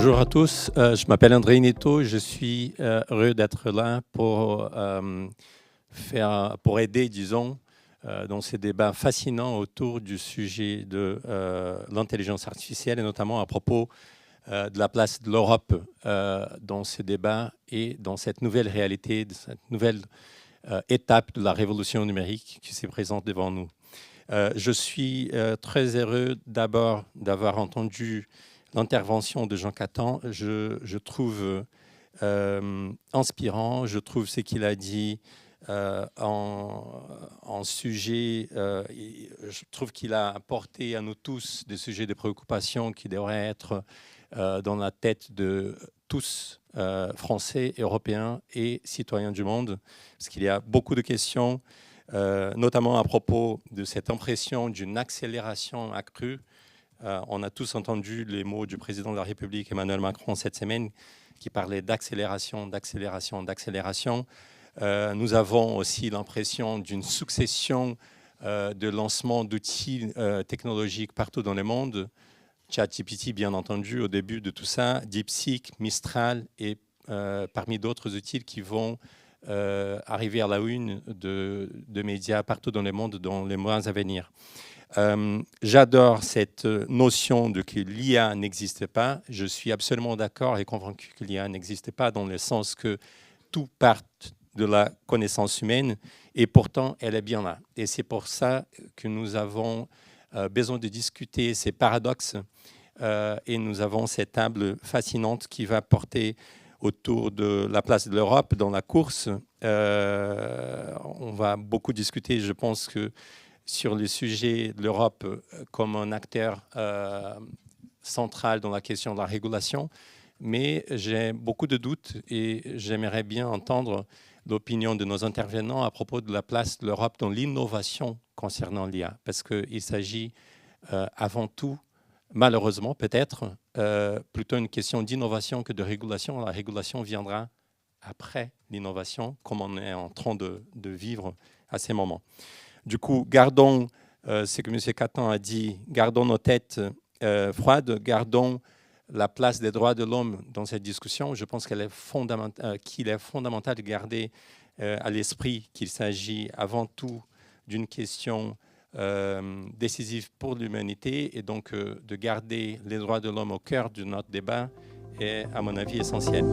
Bonjour à tous, je m'appelle André Neto, je suis heureux d'être là pour aider, disons, dans ces débats fascinants autour du sujet de l'intelligence artificielle et notamment à propos de la place de l'Europe dans ces débats et dans cette nouvelle réalité, de cette nouvelle étape de la révolution numérique qui se présente devant nous. Je suis très heureux d'abord d'avoir entendu l'intervention de Jean Catan. Je trouve inspirant, je trouve ce qu'il a dit en sujet, je trouve qu'il a apporté à nous tous des sujets de préoccupation qui devraient être dans la tête de tous, Français, Européens et citoyens du monde, parce qu'il y a beaucoup de questions, notamment à propos de cette impression d'une accélération accrue. On a tous entendu les mots du président de la République, Emmanuel Macron, cette semaine, qui parlait d'accélération, d'accélération, d'accélération. Nous avons aussi l'impression d'une succession de lancements d'outils technologiques partout dans le monde. ChatGPT, bien entendu, au début de tout ça, DeepSeek, Mistral et parmi d'autres outils qui vont arriver à la une de médias partout dans le monde dans les mois à venir. J'adore cette notion de que l'IA n'existe pas. Je suis absolument d'accord et convaincu que l'IA n'existe pas dans le sens que tout part de la connaissance humaine et pourtant elle est bien là. Et c'est pour ça que nous avons besoin de discuter ces paradoxes et nous avons cette table fascinante qui va porter autour de la place de l'Europe dans la course. On va beaucoup discuter, je pense que sur le sujet de l'Europe comme un acteur central dans la question de la régulation, mais j'ai beaucoup de doutes et j'aimerais bien entendre l'opinion de nos intervenants à propos de la place de l'Europe dans l'innovation concernant l'IA, parce qu'il s'agit avant tout, malheureusement peut-être, plutôt une question d'innovation que de régulation. La régulation viendra après l'innovation, comme on est en train de vivre à ces moments. Du coup, gardons ce que M. Catan a dit, gardons nos têtes froides, gardons la place des droits de l'homme dans cette discussion. Je pense qu'il est fondamental de garder à l'esprit qu'il s'agit avant tout d'une question décisive pour l'humanité et donc de garder les droits de l'homme au cœur de notre débat est, à mon avis, essentiel.